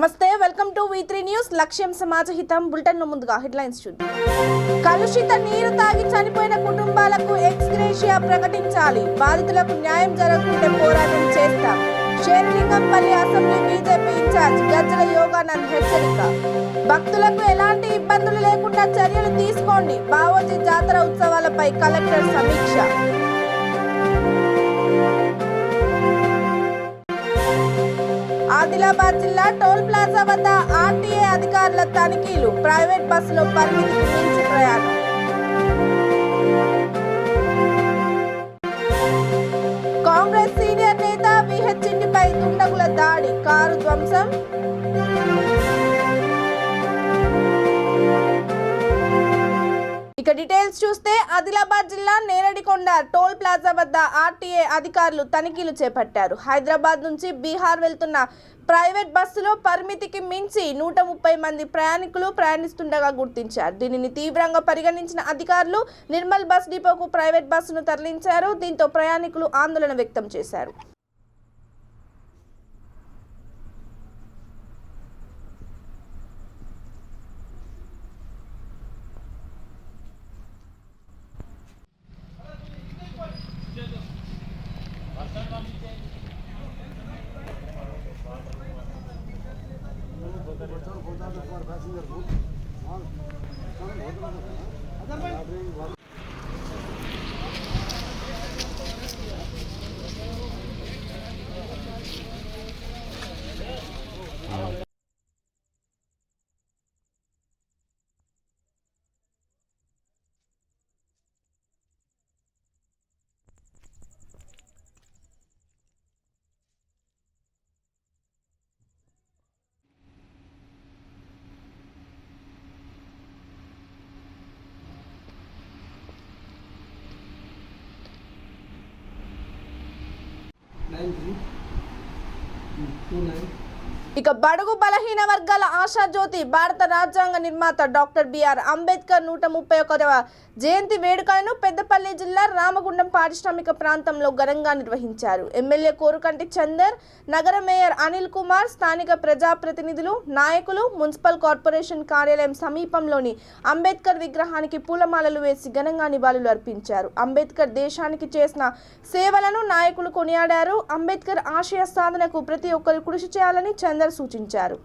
నమస్తే, welcome to V3 news. లక్ష్యం సమాజహితం. Bulletin లో ముందుగా హెడ్లైన్స్ చూద్దాం. కలుషిత నీరు తాగి చనిపోయిన కుటుంబాలకు ఎక్స్గ్రేషియా ప్రకటించాలి. బాధితులకు న్యాయం జరగకుంటే పోరాటం చేస్తాం. Serilingampally assembly BJP incharge Gajjala Yoganand హెచ్చరిక. భక్తులకు ఎలాంటి ఇబ్బందులు లేకుండా చర్యలు తీసుకోండి. బావోజీ జాతర ఉత్సవాలపై కలెక్టర్ సమీక్ష. ఆదిలాబాద్ జిల్లా టోల్ ప్లాజా వద్ద ఆర్టీఏ అధికారుల తనిఖీలు. ప్రైవేట్ బస్సులో పరిమితికి మించి ప్రయాణం. కాంగ్రెస్ సీనియర్ నేత విహెచ్ ఇంటిపై దుండగుల దాడి, కారు ధ్వంసం. ఇక డీటెయిల్స్ చూస్తే ఆదిలాబాద్ జిల్లా నేరడికొండ టోల్ ప్లాజా వద్ద ఆర్టీఏ అధికారులు తనిఖీలు చేపట్టారు. హైదరాబాద్ నుంచి బీహార్ వెళ్తున్న ప్రైవేట్ బస్సులో పరిమితికి మించి 130 మంది ప్రయాణికులు ప్రయాణిస్తుండగా గుర్తించారు. దీనిని తీవ్రంగా పరిగణించిన అధికారులు నిర్మల్ బస్ డిపోకు ప్రైవేట్ బస్సును తరలించారు. దీంతో ప్రయాణికులు ఆందోళన వ్యక్తం చేశారు. ఇక బడుగు బలహీన వర్గాల ఆశాజ్యోతి భారత రాజ్యాంగ నిర్మాత డాక్టర్ బిఆర్ అంబేద్కర్ 131వ జయంతి వేడుకలను పెద్దపల్లి జిల్లా రామగుండం పారిశ్రామిక ప్రాంతంలో ఘనంగా నిర్వహించారు. ఎమ్మెల్యే కోరుకంటి చందర్, నగర మేయర్ అనిల్ కుమార్, స్థానిక ప్రజాప్రతినిధులు, నాయకులు మున్సిపల్ కార్పొరేషన్ కార్యాలయం సమీపంలోని అంబేద్కర్ విగ్రహానికి పూలమాలలు వేసి ఘనంగా నివాళులు అర్పించారు. అంబేద్కర్ దేశానికి చేసిన సేవలను నాయకులు కొనియాడారు. అంబేద్కర్ ఆశయ సాధనకు ప్రతి ఒక్కరు కృషి చేయాలని చందర్ సూచించారు.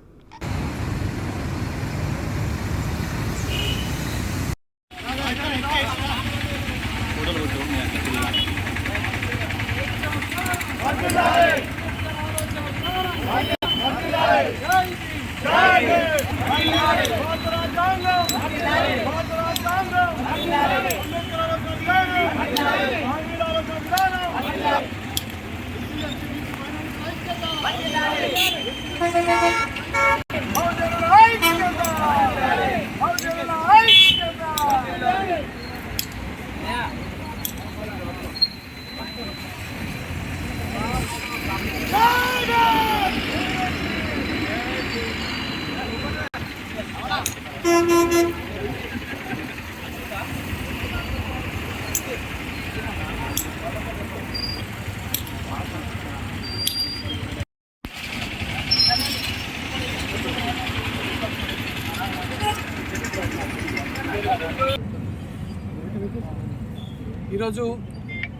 ఈరోజు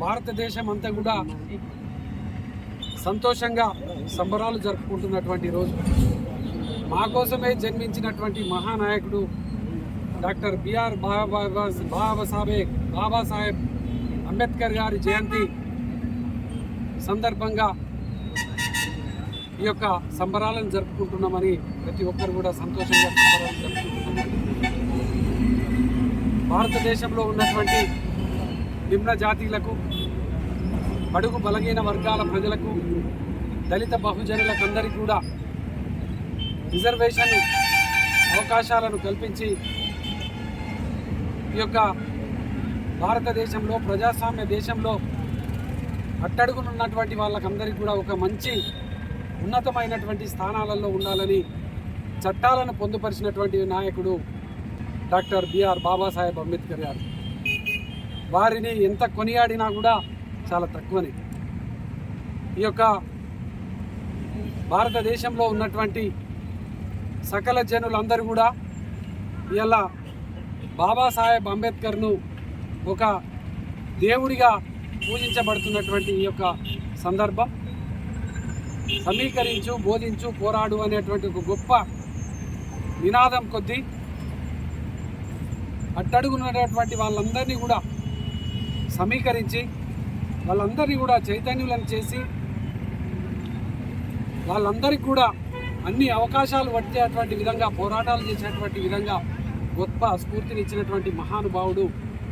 భారతదేశం అంతా కూడా సంతోషంగా సంబరాలు జరుపుకుంటున్నటువంటి రోజు. మా కోసమే జన్మించినటువంటి మహానాయకుడు డాక్టర్ బిఆర్ బాబాసాహెబ్ అంబేద్కర్ గారి జయంతి సందర్భంగా ఈ యొక్క సంబరాలను జరుపుకుంటున్నామని ప్రతి ఒక్కరు కూడా సంతోషంగా సంబరాలు జరుపుకుంటున్నామని. భారతదేశంలో ఉన్నటువంటి నిమ్న జాతీయులకు, బడుగు బలహీన వర్గాల ప్రజలకు, దళిత బహుజనులకు అందరికీ కూడా రిజర్వేషన్ అవకాశాలను కల్పించి ఈ యొక్క భారతదేశంలో ప్రజాస్వామ్య దేశంలో అట్టడుగునున్నటువంటి వాళ్ళకందరికీ కూడా ఒక మంచి ఉన్నతమైనటువంటి స్థానాలలో ఉండాలని చట్టాలను పొందుపరిచినటువంటి నాయకుడు డాక్టర్ బిఆర్ బాబాసాహెబ్ అంబేద్కర్ గారు. వారిని ఎంత కొనియాడినా కూడా చాలా తక్కువనే. ఈ యొక్క భారతదేశంలో ఉన్నటువంటి సకల జనులందరూ కూడా ఇలా బాబాసాహెబ్ అంబేద్కర్ను ఒక దేవుడిగా పూజించబడుతున్నటువంటి ఈ యొక్క సందర్భం సమీకరించు, బోధించు, పోరాడు అనేటువంటి ఒక గొప్ప నినాదం కొద్దీ అట్టడుగున్నటువంటి వాళ్ళందరినీ కూడా సమీకరించి వాళ్ళందరినీ కూడా చైతన్యులను చేసి వాళ్ళందరికీ కూడా అన్ని అవకాశాలు వచ్చేటువంటి విధంగా పోరాటాలు చేసేటువంటి విధంగా గొప్ప స్ఫూర్తినిచ్చినటువంటి మహానుభావుడు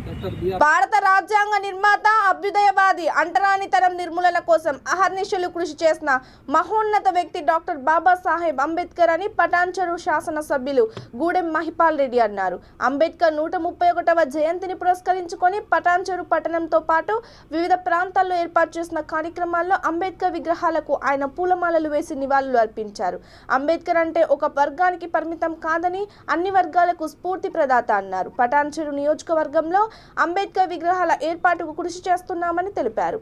డాక్టర్ బిఆర్. భారత రాజ్యాంగ నిర్మాత, అభ్యుదయవాది, అంటరానితనం నిర్మూలన కోసం అహర్నిశలు కృషి చేసిన మహోన్నత వ్యక్తి డాక్టర్ బాబాసాహెబ్ అంబేద్కర్ అని పటాన్చెరు శాసనసభ్యులు గూడెం మహిపాల్ రెడ్డి అన్నారు. అంబేద్కర్ 131వ జయంతిని పురస్కరించుకొని పటాన్చెరు పట్టణంతో పాటు వివిధ ప్రాంతాల్లో ఏర్పాటు చేసిన కార్యక్రమాల్లో అంబేద్కర్ విగ్రహాలకు ఆయన పూలమాలలు వేసి నివాళులు అర్పించారు. అంబేద్కర్ అంటే ఒక వర్గానికి పరిమితం కాదని అన్ని వర్గాలకు స్ఫూర్తి ప్రదాత అన్నారు. పటాన్చెరు నియోజకవర్గంలో అంబేద్కర్ విగ్రహాల ఏర్పాటుకు కృషి చేస్తున్నామని తెలిపారు.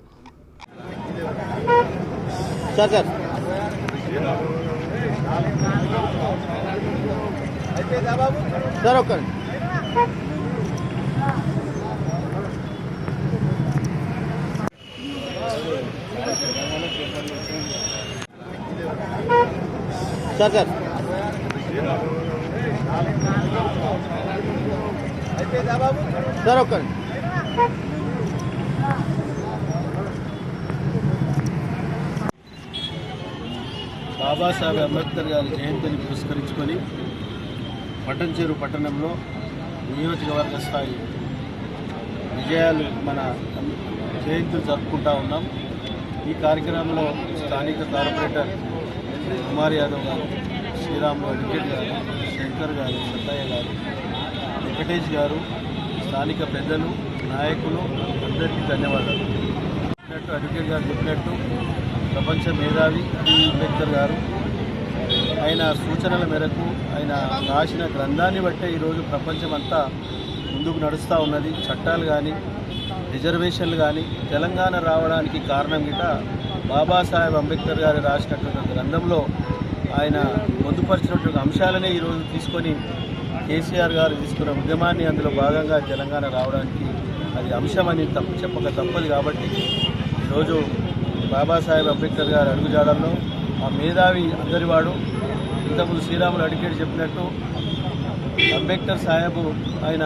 బాబాసాహెబ్ అంబేద్కర్ గారి జయంతిని పురస్కరించుకొని పటాన్చెరు పట్టణంలో నియోజకవర్గ స్థాయి విజయాలు మన జయంతులు జరుపుకుంటా ఉన్నాం. ఈ కార్యక్రమంలో స్థానిక కార్పొరేటర్ కుమార్ యాదవ్ గారు, శ్రీరాములు అడ్వకేట్ గారు, శంకర్ గారు, సత్తయ్య గారు, వెంకటేష్ గారు, స్థానిక పెద్దలు, నాయకులు అందరికీ ధన్యవాదాలు. అడ్వకేట్ గారు చెప్పినట్టు ప్రపంచ మేధావి అంబేద్కర్ గారు ఆయన సూచనల మేరకు ఆయన రాసిన గ్రంథాన్ని బట్టే ఈరోజు ప్రపంచం అంతా ముందుకు నడుస్తూ ఉన్నది. చట్టాలు కానీ రిజర్వేషన్లు కానీ తెలంగాణ రావడానికి కారణం గిట బాబాసాహెబ్ అంబేద్కర్ గారు రాసినటువంటి గ్రంథంలో ఆయన పొందుపరిచినటువంటి అంశాలనే ఈరోజు తీసుకొని కేసీఆర్ గారు తీసుకున్న ఉద్యమాన్ని అందులో భాగంగా తెలంగాణ రావడానికి అది అంశమని చెప్పక తప్పదు. కాబట్టి ఈరోజు బాబాసాహెబ్ అంబేద్కర్ గారి అడుగుజాడల్లో ఆ మేధావి అందరివాడు, ఇంతకుముందు శ్రీరాములు అడ్వకేట్ చెప్పినట్టు అంబేద్కర్ సాహెబ్ ఆయన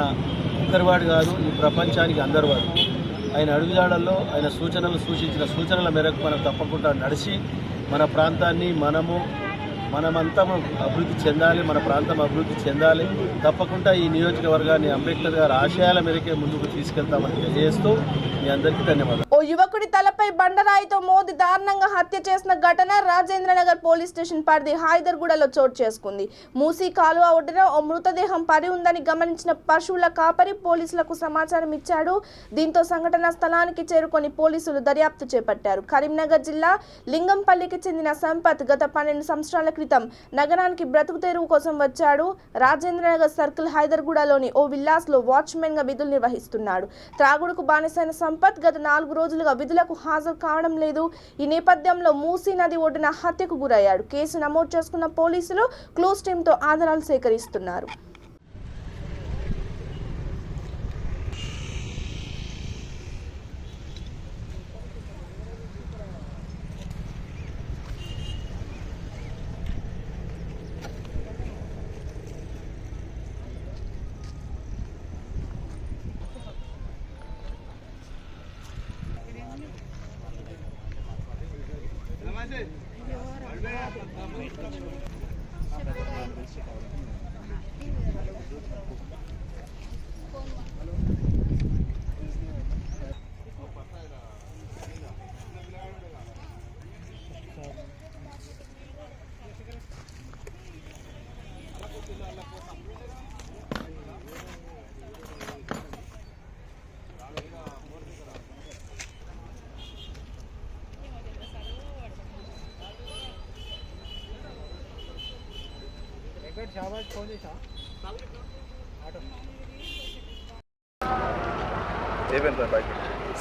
ఒక్కరివాడు కాదు, ఈ ప్రపంచానికి అందరివాడు. ఆయన అడుగుజాడల్లో ఆయన సూచించిన సూచనల మేరకు మనం తప్పకుండా నడిచి మన ప్రాంతాన్ని మనమంతా అభివృద్ధి చెందాలి, మన ప్రాంతం అభివృద్ధి చెందాలి. తప్పకుండా ఈ నియోజకవర్గాన్ని అంబేద్కర్ గారి ఆశయాల మేరకే ముందుకు తీసుకెళ్తామని తెలియజేస్తూ మీ అందరికీ ధన్యవాదాలు. ఓ యువకుడి తలపై బండరాయితో మోది దారుణంగా హత్య చేసిన ఘటన రాజేంద్రనగర్ పోలీస్ స్టేషన్ పరిధి హైదర్గూడలో చోటు చేసుకుంది. మూసీ కాలువ ఒడ్డున ఓ మృతదేహం పడి ఉందని గమనించిన పశువుల కాపరి పోలీసులకు సమాచారం ఇచ్చాడు. దీంతో సంఘటనా స్థలానికి చేరుకొని పోలీసులు దర్యాప్తు చేపట్టారు. కరీంనగర్ జిల్లా లింగంపల్లికి చెందిన సంపత్ గత 12 సంవత్సరాల క్రితం నగరానికి బ్రతుకు తెరువు కోసం వచ్చాడు. రాజేంద్రనగర్ సర్కిల్ హైదర్గూడలోని ఓ విల్లాస్ లో వాచ్మెన్ గా విధులు నిర్వహిస్తున్నాడు. త్రాగుడుకు బానిసైన సంపత్ గత 4 రోజులుగా విధులకు హాజరు కావడం లేదు. ఈ నేపథ్యంలో మూసీ నది ఒడ్డున హత్యకు గురయ్యాడు. కేసు నమోదు చేసుకున్న పోలీసులు క్లోజ్ టీంతో ఆధారాలు సేకరిస్తున్నారు.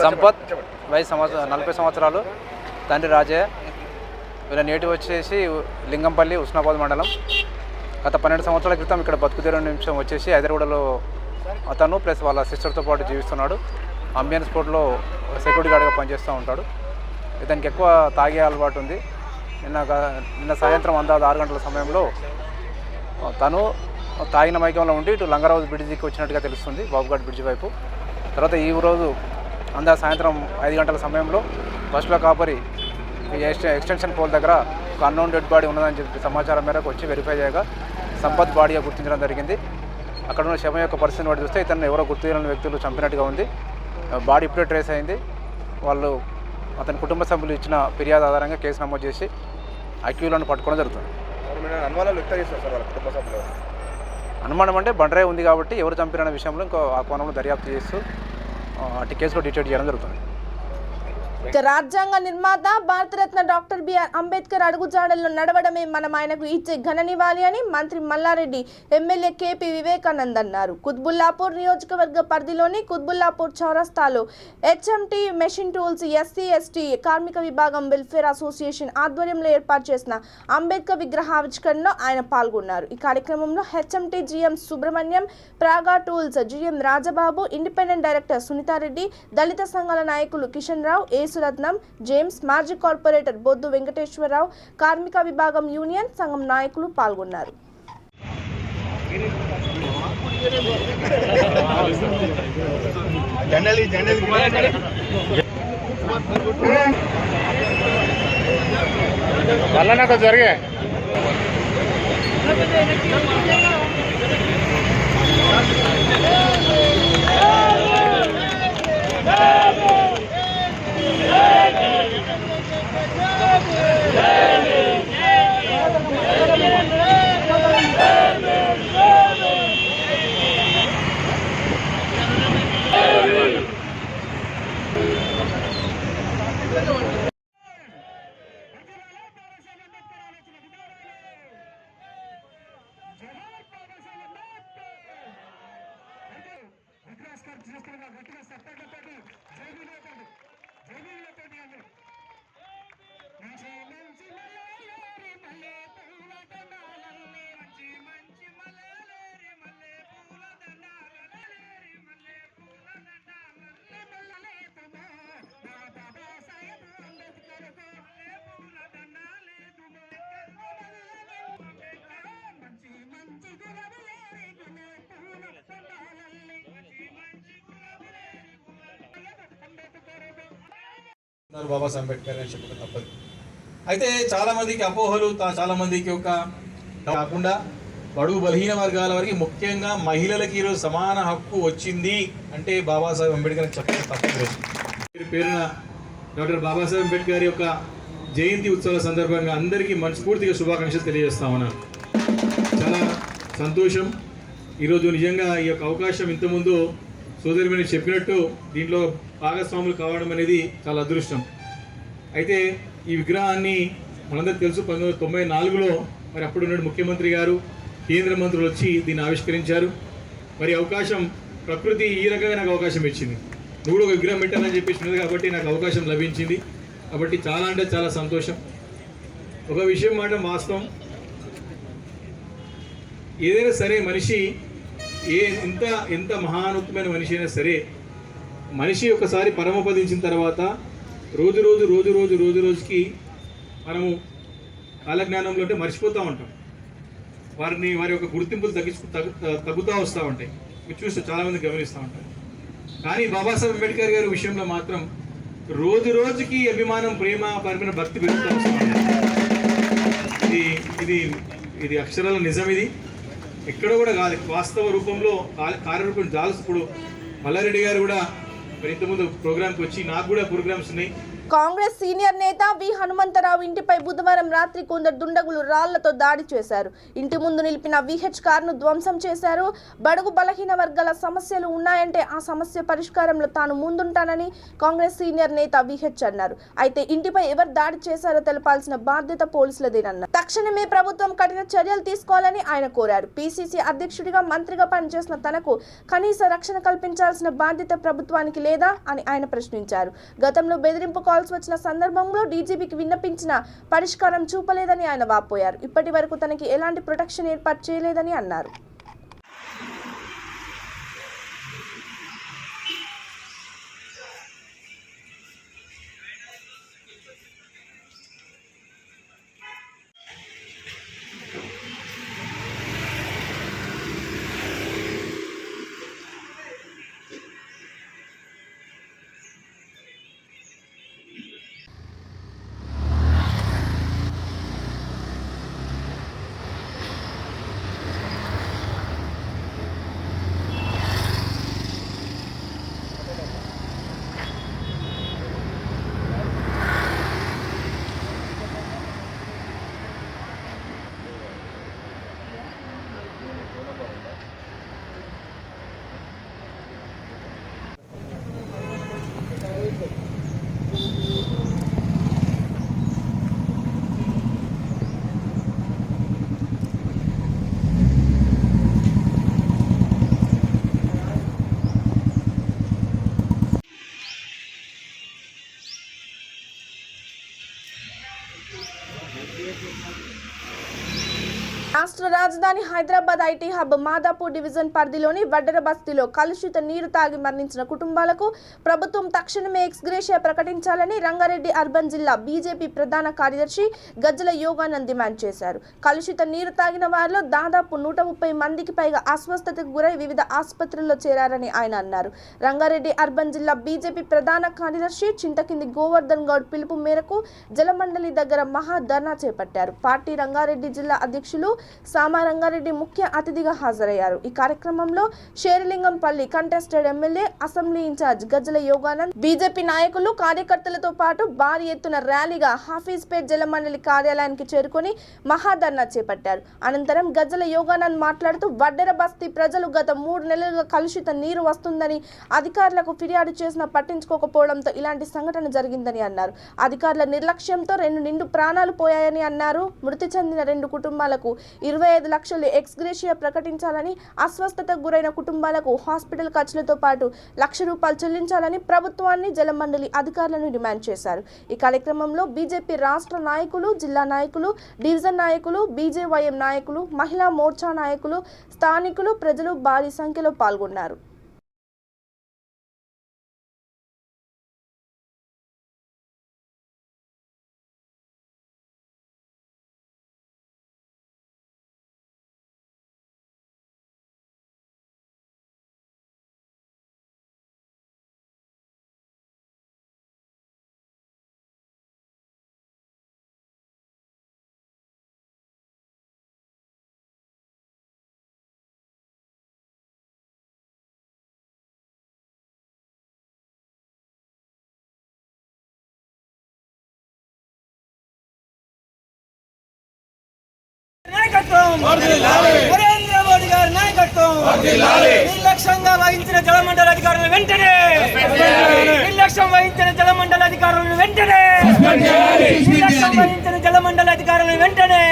సంపత్ వయసు 40 సంవత్సరాలు, తండ్రి రాజయ్య. వీళ్ళ నేటివ్ వచ్చేసి లింగంపల్లి, ఉస్నాబాద్ మండలం. గత 12 సంవత్సరాల క్రితం ఇక్కడ బతుకుదేరు నిమిషం వచ్చేసి హైదరాబాద్లో అతను ప్లస్ వాళ్ళ సిస్టర్తో పాటు జీవిస్తున్నాడు. అంబియన్ స్పోర్ట్లో సెక్యూరిటీ గార్డ్గా పనిచేస్తూ ఉంటాడు. ఇతనికి ఎక్కువ తాగే అలవాటు ఉంది. నిన్న సాయంత్రం అందాజు 6 గంటల సమయంలో తను తాగిన మైకంలో ఉండి ఇటు లంగరాజు బ్రిడ్జికి వచ్చినట్టుగా తెలుస్తుంది, బాబుఘాట్ బ్రిడ్జి వైపు. తర్వాత ఈ రోజు అందాజు సాయంత్రం 5 గంటల సమయంలో బస్సులో కాపరి ఈ ఎక్స్టెన్షన్ పోల్ దగ్గర ఒక అన్నోన్ డెడ్ బాడీ ఉన్నదని చెప్పి సమాచారం మేరకు వచ్చి వెరిఫై చేయగా సంపత్ బాడీగా గుర్తించడం జరిగింది. అక్కడ ఉన్న శవం యొక్క పరిస్థితిని బట్టి చూస్తే ఇతను ఎవరో గుర్తు తెలియని వ్యక్తులు చంపినట్టుగా ఉంది. బాడీ ఇప్పుడే ట్రేస్ అయింది. వాళ్ళు అతని కుటుంబ సభ్యులు ఇచ్చిన ఫిర్యాదు ఆధారంగా కేసు నమోదు చేసి అక్యూలను పట్టుకోవడం జరుగుతుంది. అనుమానం అంటే బండరాయి ఉంది కాబట్టి ఎవరు చంపిన విషయంలో ఇంకో ఆ కోణంలో దర్యాప్తు చేస్తూ అటు కేసులో డిటైడ్ చేయడం జరుగుతుంది. రాజ్యాంగ నిర్మాత భారతరత్న డాక్టర్ బిఆర్ అంబేద్కర్ అడుగుజాడల్లో నడవడమే మనం ఆయనకు ఇచ్చే ఘన నివాళి అని మంత్రి మల్లారెడ్డి ఎమ్మెల్యే కేపీ వివేకానంద్ అన్నారు. కుత్బుల్లాపూర్ నియోజకవర్గ పరిధిలోని కుత్బుల్లాపూర్ చౌరస్తాలో HMT machine tools SC ST కార్మిక విభాగం వెల్ఫేర్ అసోసియేషన్ ఆధ్వర్యంలో ఏర్పాటు చేసిన అంబేద్కర్ విగ్రహావిష్కరణలో ఆయన పాల్గొన్నారు. ఈ కార్యక్రమంలో HMT GM Subrahmanyam, Praga tools GM Rajababu, independent director Sunitha Reddy, దళిత సంఘాల నాయకులు కిషన్ రావు, రత్నం, జేమ్స్, మాజీ కార్పొరేటర్ బొద్దు వెంకటేశ్వరరావు, కార్మిక విభాగం యూనియన్ సంఘం నాయకులు పాల్గొన్నారు. జరిగే బాబాసాహెబ్ అంబేద్కర్ అని చెప్పక తప్పదు. అయితే చాలామందికి అపోహలు, చాలామందికి ఒక కాకుండా బడుగు బలహీన వర్గాల వరకు ముఖ్యంగా మహిళలకి ఈరోజు సమాన హక్కు వచ్చింది అంటే బాబాసాహెబ్ అంబేద్కర్ అని చెప్పక తప్పదు. పేరున డాక్టర్ బాబాసాహెబ్ అంబేద్కర్ యొక్క జయంతి ఉత్సవాల సందర్భంగా అందరికీ మనస్ఫూర్తిగా శుభాకాంక్షలు తెలియజేస్తా ఉన్నాను. చాలా సంతోషం. ఈరోజు నిజంగా ఈ యొక్క అవకాశం ఇంతకుముందు సోదరిమణి చెప్పినట్టు దీంట్లో భాగస్వాములు కావడం అనేది చాలా అదృష్టం. అయితే ఈ విగ్రహాన్ని మనందరికీ తెలుసు 1994లో మరి అప్పుడున్న ముఖ్యమంత్రి గారు, కేంద్ర మంత్రులు వచ్చి దీన్ని ఆవిష్కరించారు. మరి అవకాశం ప్రకృతి ఈ రకంగా నాకు అవకాశం ఇచ్చింది. నువ్వు కూడా ఒక విగ్రహం పెట్టాలని చెప్పేసినది కాబట్టి నాకు అవకాశం లభించింది. కాబట్టి చాలా అంటే చాలా సంతోషం. ఒక విషయం మాట వాస్తవం, ఏదైనా సరే మనిషి ఎంత మహానుత్తమైన మనిషి అయినా సరే మనిషి ఒకసారి పరమపదించిన తర్వాత రోజుకి మనము కాలజ్ఞానంలో అంటే మర్చిపోతూ ఉంటాం. వారి యొక్క గుర్తింపులు తగ్గుతూ వస్తూ ఉంటాయి. మీరు చూస్తే చాలామంది గమనిస్తూ ఉంటారు. కానీ బాబాసాహెబ్ అంబేద్కర్ గారి విషయంలో మాత్రం రోజుకి అభిమానం, ప్రేమ, పరిమిన భక్తి పెరుగుతూ వస్తూ ఉంటాయి. ఇది అక్షరాల నిజం. ఇది ఎక్కడో కూడా కాదు, వాస్తవ రూపంలో కార్యరూపం ఇప్పుడు మల్లారెడ్డి గారు కూడా మరి ఇంతకుముందు ప్రోగ్రామ్కి వచ్చి నాకు కూడా ప్రోగ్రామ్స్ ఉన్నాయి. కాంగ్రెస్ సీనియర్ నేత వి హనుమంతరావు ఇంటిపై బుధవారం రాత్రి కొందరు దుండగులు రాళ్లతో దాడి చేశారు. ఇంటి ముందు నిలిపిన విహెచ్ కారును ధ్వంసం చేశారు. బడుగు బలహీన వర్గాల సమస్యలు ఉన్నాయంటే ఆ సమస్య పరిష్కారంలో తాను ముందుంటానని కాంగ్రెస్ సీనియర్ నేత విహెచ్ అన్నారు. అయితే ఇంటిపై ఎవరు దాడి చేశారో తెలపాల్సిన బాధ్యత పోలీసులదేనన్నారు. తక్షణమే ప్రభుత్వం కఠిన చర్యలు తీసుకోవాలని ఆయన కోరారు. పిసిసి అధ్యక్షుడిగా, మంత్రిగా పనిచేసిన తనకు కనీస రక్షణ కల్పించాల్సిన బాధ్యత ప్రభుత్వానికి లేదా అని ఆయన ప్రశ్నించారు. గతంలో బెదిరింపు కాల్ కావాల్సి వచ్చిన సందర్భంలో డీజీపీకి విన్నపించిన పరిష్కారం చూపలేదని ఆయన వాపోయారు. ఇప్పటి వరకు తనకి ఎలాంటి ప్రొటెక్షన్ ఏర్పాటు చేయలేదని అన్నారు. రాష్ట్ర రాజధాని Hyderabad IT hub Madhapur division పరిధిలోని వడ్డెర బస్తీలో కలుషిత నీరు తాగి మరణించిన కుటుంబాలకు ప్రభుత్వం తక్షణమే ఎక్స్గ్రేషియా ప్రకటించాలని రంగారెడ్డి అర్బన్ జిల్లా బీజేపీ ప్రధాన కార్యదర్శి గజ్జల యోగానంద్ డిమాండ్ చేశారు. కలుషిత నీరు తాగిన వారిలో దాదాపు 130 మందికి పైగా అస్వస్థతకు గురై వివిధ ఆసుపత్రుల్లో చేరారని ఆయన అన్నారు. రంగారెడ్డి అర్బన్ జిల్లా బీజేపీ ప్రధాన కార్యదర్శి చింతకింది గోవర్ధన్ గౌడ్ పిలుపు మేరకు జలమండలి దగ్గర మహా ధర్నా చేపట్టారు. పార్టీ రంగారెడ్డి జిల్లా అధ్యక్షులు సామా రంగారెడ్డి ముఖ్య అతిథిగా హాజరయ్యారు. ఈ కార్యక్రమంలో Serilingampally contested MLA assembly incharge Gajjala Yoganand, BJP నాయకులు కార్యకర్తలతో పాటు భారీ ఎత్తున ర్యాలీగా హాఫీజ్పేట్ జలమండలి కార్యాలయానికి చేరుకొని మహాధర్నా చేపట్టారు. అనంతరం గజ్జల యోగానంద్ మాట్లాడుతూ వడ్డెర బస్తీ ప్రజలు గత 3 నెలలుగా కలుషిత నీరు వస్తుందని అధికారులకు ఫిర్యాదు చేసినా పట్టించుకోకపోవడంతో ఇలాంటి సంఘటన జరిగిందని అన్నారు. అధికారుల నిర్లక్ష్యంతో 2 నిండు ప్రాణాలు పోయాయని అన్నారు. మృతి చెందిన 2 కుటుంబాలకు 25 లక్షలు ఎక్స్గ్రేషియా ప్రకటించాలని, అస్వస్థతకు గురైన కుటుంబాలకు హాస్పిటల్ ఖర్చులతో పాటు ₹1,00,000 చెల్లించాలని ప్రభుత్వాన్ని, జలమండలి అధికారులను డిమాండ్ చేశారు. ఈ కార్యక్రమంలో బీజేపీ రాష్ట్ర నాయకులు, జిల్లా నాయకులు, డివిజన్ నాయకులు, బీజేవైఎం నాయకులు, మహిళా మోర్చా నాయకులు, స్థానికులు, ప్రజలు భారీ సంఖ్యలో పాల్గొన్నారు. నరేంద్ర మోడీ గారి నాయకత్వం నిర్లక్ష్యంగా వహించిన జలమండలి అధికారులను వెంటనే నిర్లక్ష్యం వహించిన జలమండలి అధికారులను వెంటనే నిర్లక్ష్యం వహించిన జలమండలి అధికారులను వెంటనే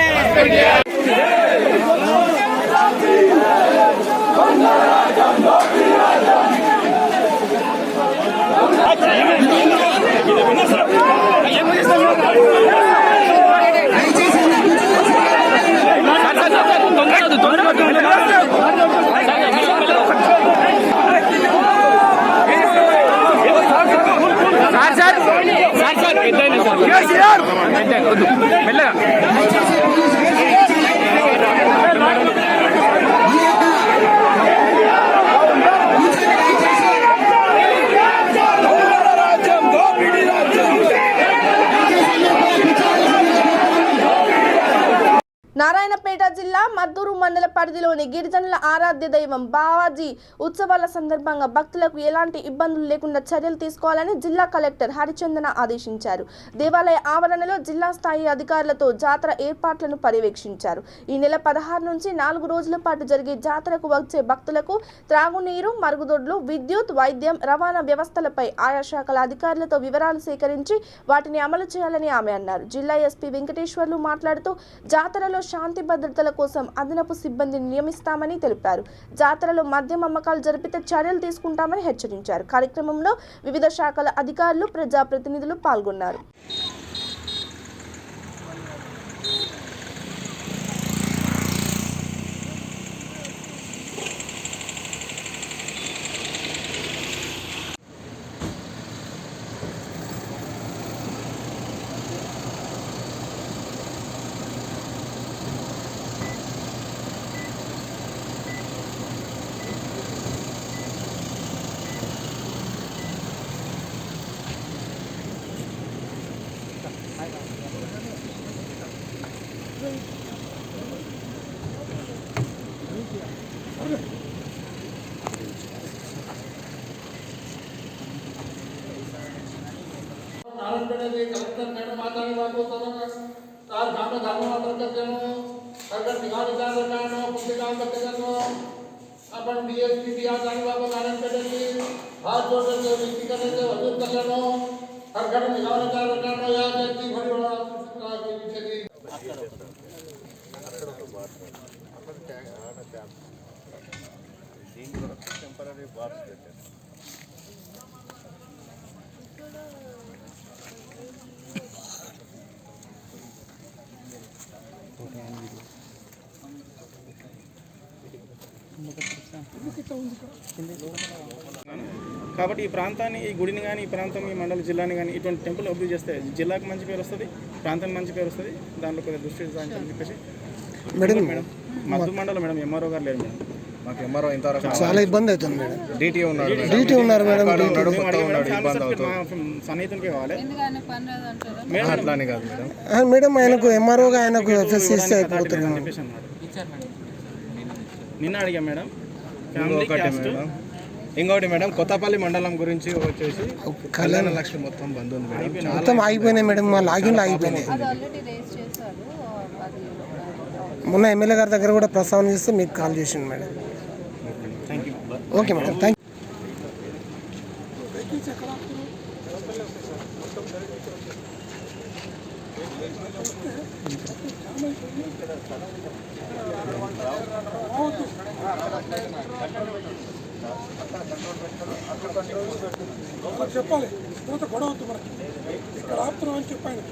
నారాయణపేట జిల్లా మద్దూరు మండల పరిధిలోని గిరిజనుల ఆరాధ్య దైవం బావాజీ ఉత్సవాల సందర్భంగా భక్తులకు ఎలాంటి ఇబ్బందులు లేకుండా చర్యలు తీసుకోవాలని జిల్లా కలెక్టర్ హరిచందన ఆదేశించారు. దేవాలయ ఆవరణలో జిల్లా స్థాయి అధికారులతో జాతర ఏర్పాట్లను పర్యవేక్షించారు. ఈ నెల 16 నుంచి 4 రోజుల పాటు జరిగే జాతరకు వచ్చే భక్తులకు త్రాగునీరు, మరుగుదొడ్లు, విద్యుత్, వైద్యం, రవాణా వ్యవస్థలపై ఆయా శాఖల అధికారులతో వివరాలు సేకరించి వాటిని అమలు చేయాలని ఆమె అన్నారు. జిల్లా ఎస్పీ వెంకటేశ్వర్లు మాట్లాడుతూ జాతరలో శాంతి భద్రతల కోసం అదనపు అదనపు సిబ్బందిని నియమిస్తామని తెలిపారు. జాతరలో మద్యం అమ్మకాలు జరిపితే చర్యలు తీసుకుంటామని హెచ్చరించారు. కార్యక్రమంలో వివిధ శాఖల అధికారులు, ప్రజాప్రతినిధులు పాల్గొన్నారు. कलेक्टर मैडम मातानी बाबू तार गांव धामों अंतर्गत जनो अगर निगाह का रखनो पुस्तकाल करते जनो अपन डीएसपी दिया जानी बाबू नारायण पेटली हाथ जोड़ के विनती करने से हजूर करनो हर घर निगाह का रखनो या व्यक्ति बड़ी बड़ा के पीछे दी टेंपररी बार्स పెట్టారు. కాబట్టి ఈ ప్రాంతాన్ని, ఈ గుడిని కానీ, ఈ ప్రాంతం, ఈ మండల జిల్లాని కానీ ఇటువంటి టెంపుల్ అభివృద్ధి చేస్తే జిల్లాకు మంచి పేరు వస్తుంది, ప్రాంతానికి మంచి పేరు వస్తుంది. దాంట్లో కొద్దిగా దృష్టి సాధించాలని చెప్పేసి మేడం మద్దు మండలం మేడం ఎంఆర్ఓ గారు లేరు మేడం. మాకు ఎంఆర్ఓ ఇంతవరకు చాలా ఇబ్బంది అవుతుంది మేడం. డీటీ ఉన్నారు మేడం. సన్నిహితునికి కావాలి అట్లానే కాదు మేడం. మేడం ఆయనకు ఎంఆర్ఓగా ఆయనకు ఎఫ్ఎస్సి ఇస్తే అయిపోతుంది మేడం. చెప్పేసి అన్నాడు. నిన్న అడిగా మేడం. ఇంకోటి మేడం, కొత్తపల్లి మండలం గురించి వచ్చేసి కళ్యాణ లక్ష్మి మొత్తం బంద్ ఉంది మేడం. మొత్తం ఆగిపోయినాయి మేడం. మా లాగిన్లు ఆగిపోయినాయి. మొన్న ఎమ్మెల్యే గారి దగ్గర కూడా ప్రస్తావన చేస్తే మీకు కాల్ చేసింది madam. Okay madam, thank you. చెప్పాలి గొడవ వద్దు మనకి, ఇక్కడ ఆపుతున్నాం అని చెప్పాను.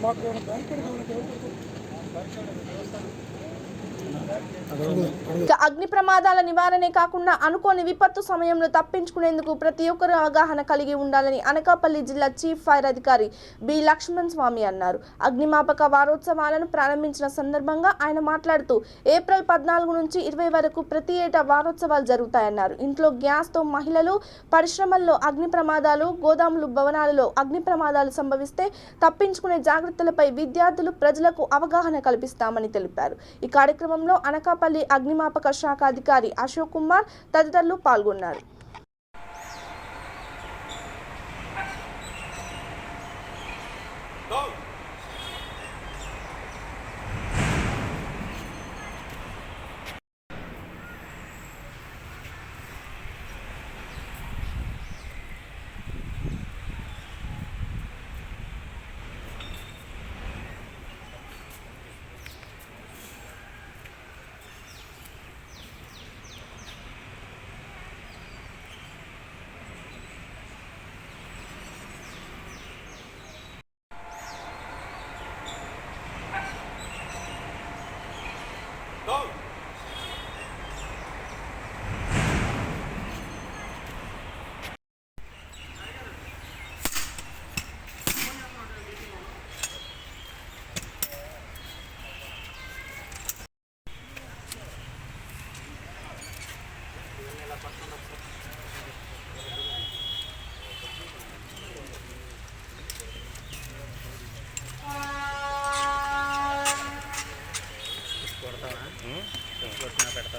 మాకు బ్యాంక్ అగ్ని ప్రమాదాల నివారణే కాకుండా అనుకోని విపత్తు సమయంలో తప్పించుకునేందుకు ప్రతి ఒక్కరూ అవగాహన కలిగి ఉండాలని అనకాపల్లి జిల్లా చీఫ్ ఫైర్ అధికారి బి లక్ష్మణ్ స్వామి అన్నారు. అగ్నిమాపక వారోత్సవాలను ప్రారంభించిన సందర్భంగా ఆయన మాట్లాడుతూ ఏప్రిల్ 14 నుంచి 20 వరకు ప్రతి ఏటా వారోత్సవాలు జరుగుతాయన్నారు. ఇంట్లో గ్యాస్తో మహిళలు, పరిశ్రమల్లో అగ్ని ప్రమాదాలు, గోదాములు, భవనాలలో అగ్ని ప్రమాదాలు సంభవిస్తే తప్పించుకునే జాగ్రత్తలపై విద్యార్థులు, ప్రజలకు అవగాహన కల్పిస్తామని తెలిపారు. ఈ కార్యక్రమంలో అనకాపల్లి అగ్నిమాపక శాఖ అధికారి అశోక్ కుమార్ తదితరులు పాల్గొన్నారు.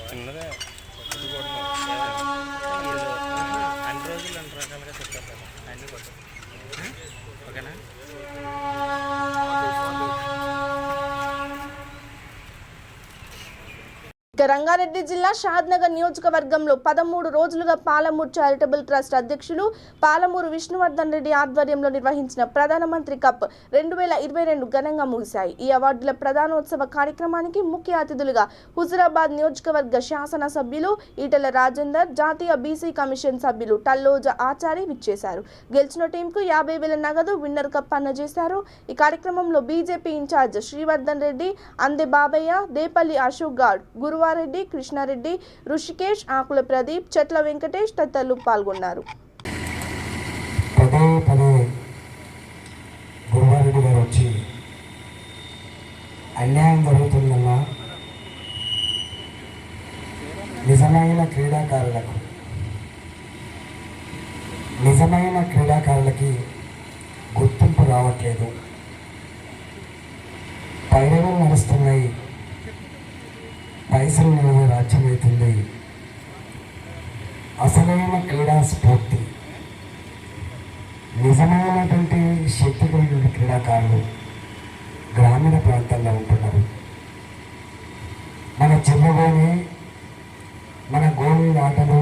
చిన్నదే అన్ని రోజులు అన్ని రకాలుగా చెప్తారు కదా, అన్నీ కొట్టారు. ఓకేనా? ఇక ఇక రంగారెడ్డి జిల్లా షాద్నగర్ నియోజకవర్గంలో 13 రోజులుగా పాలమూరు చారిటబుల్ ట్రస్ట్ అధ్యక్షులు పాలమూరు విష్ణువర్ధన్ రెడ్డి ఆధ్వర్యంలో నిర్వహించిన ప్రధానమంత్రి కప్ 2022 ఘనంగా ముగిశాయి. ఈ అవార్డుల ప్రధానోత్సవ కార్యక్రమానికి ముఖ్య అతిథులుగా హుజురాబాద్ నియోజకవర్గ శాసన సభ్యులు ఈటెల రాజేందర్, జాతీయ బీసీ కమిషన్ సభ్యులు టల్లోజ ఆచారి విచ్చేశారు. గెలిచిన టీంకు 50,000 నగదు విన్నర్ కప్ అందజేశారు. ఈ కార్యక్రమంలో బీజేపీ ఇన్ఛార్జ్ శ్రీవర్ధన్ రెడ్డి, అందే బాబయ్య, దేపల్లి అశోక్ గౌడ్, గురువారెడ్డి, కృష్ణారెడ్డి, ఋషికేష్, ఆకుల ప్రదీప్, చెట్ల వెంకటేష్ తదితరులు పాల్గొన్నారు. గురువారెడ్డి గారు వచ్చి అన్యాయం జరుగుతుందన్న నిజమైన క్రీడాకారులకి గుర్తింపు రావట్లేదు. పైరవలు నడుస్తున్నాయి, పైసలు నిలవ రాజ్యం అవుతుంది. అసలైన క్రీడా స్ఫూర్తి, నిజమైనటువంటి శక్తి కలిగిన క్రీడాకారులు గ్రామీణ ప్రాంతాల్లో ఉంటున్నారు. మన చిన్నగోని, మన గోళీ ఆటలు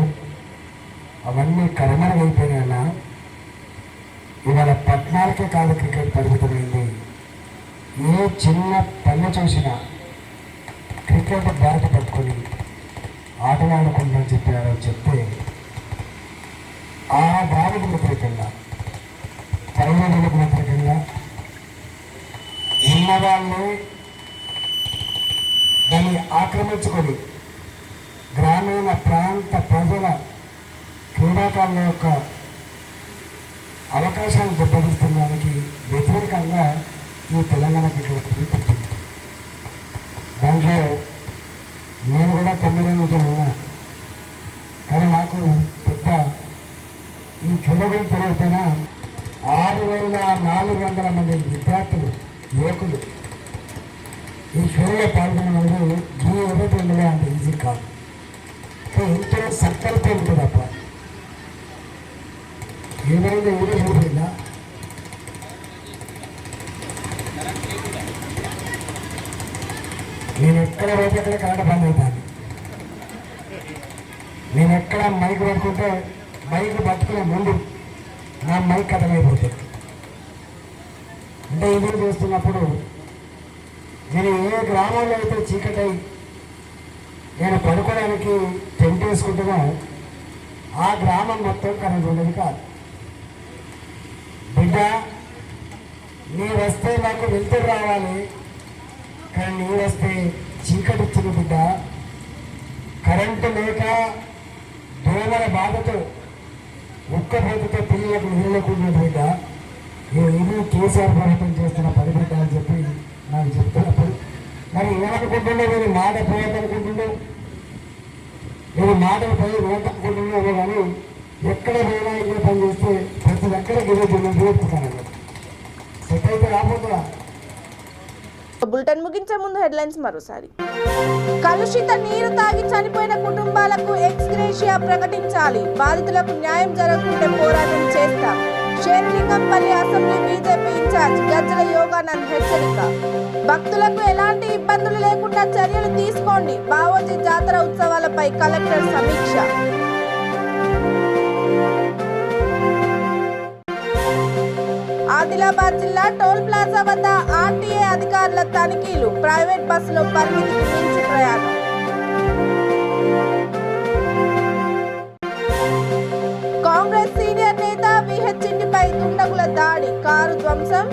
అవన్నీ కనుమరుగైపోయినా ఇవాళ పట్టణాలకే కాదు క్రికెట్ పరిమితమైంది. ఏ చిన్న పల్లె చూసినా క్రికెట్ బ్యాట్ పట్టుకొని ఆటలు ఆడుకుంటామని చెప్పారో చెప్తే ఆ దానికి వ్యతిరేకంగా, పర్యావరణకు వ్యతిరేకంగా ఉన్నవాళ్ళే దాన్ని ఆక్రమించుకొని గ్రామీణ ప్రాంత ప్రజల క్రీడాకారుల యొక్క అవకాశాలు దెబ్బతీస్తున్నదానికి వ్యతిరేకంగా ఈ తెలంగాణ క్రికెట్ పుట్టింది. దాంట్లో నేను కూడా 9 నుంచి ఉన్నా, కానీ నాకు పెద్ద ఈ క్రీడలు పెరిగిపోయిన 6,400 మంది విద్యార్థులు, యువకులు ఈ క్రీడలో పాల్గొన్న వాళ్ళు ఈ 22 అంత ఈజీ కాదు. ఎంతో సంకల్పం ఉంటుంది తప్ప ఏమైనా ఊరే సరిపోయిందా? నేను ఎక్కడ పోతే అక్కడ కరెంట్ బంద్ అవుతాను. నేను ఎక్కడ మైక్ పట్టుకుంటే మైక్ పట్టుకునే ముందు నా మైక్ కథమైపోతుంది. అంటే ఇది చేస్తున్నప్పుడు నేను ఏ గ్రామంలో అయితే చీకటై నేను పడుకోవడానికి టెంట్ వేసుకుంటున్నా ఆ గ్రామం మొత్తం కరెంట్ ఉండేది కాదు. బిడ్డ, నీ వస్తే నాకు వెళ్తురు రావాలి, కానీ నీ వస్తే చీకటి ఇచ్చిన బిడ్డ. కరెంటు లేక దోమల బాధతో, ఉక్కపోతతో పిల్లలకు నిలలేకుండా బిడ్డ, ఇది కేసీఆర్ ప్రభుత్వం చేస్తున్న పని బిడ్డ అని చెప్పి నాకు చెప్తున్నప్పుడు మరి ఏమనుకుంటుండో, నేను మాట పోవద్దనుకుంటుండో, నేను మాటలు పోయి రోడ్డనుకుంటున్నాను. కానీ ఎక్కడ పోయినా ఇదే పని చేస్తే ప్రతి దగ్గర గిరిజనులు సెట్ అయితే రాబోతున్నా. బులెటిన్ ముగించే ముందు హెడ్లైన్స్ మరోసారి. కలుషిత నీరు తాగి చనిపోయిన కుటుంబాలకు ఎక్స్గ్రేషియా ప్రకటించాలి, బాధితులకు న్యాయం జరగకుంటే పోరాటం చేస్తాం. Serilingampally assembly BJP incharge Gajjala Yoganand హెచ్చరిక. భక్తులకు ఎలాంటి ఇబ్బందులు లేకుండా చర్యలు తీసుకోండి, బావోజీ జాతర ఉత్సవాలపై కలెక్టర్ సమీక్ష. ఆదిలాబాద్ జిల్లా టోల్ ప్లాజా వద్ద ఆర్టీఏ అధికారుల తనిఖీలు, ప్రైవేట్ బస్సులో పరిమితికి మించి ప్రయాణం. కాంగ్రెస్ సీనియర్ నేత విహెచ్ ఇంటిపై దుండగుల దాడి, కారు ధ్వంసం.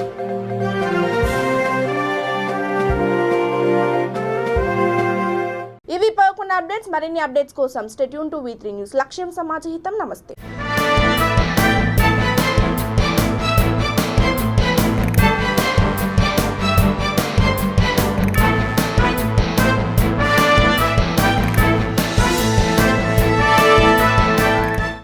ఇవి పోకున్న అప్డేట్స్. మరిన్ని అప్డేట్స్ కోసం stay tune to V3 news. లక్ష్యం సమాజహితం. నమస్తే.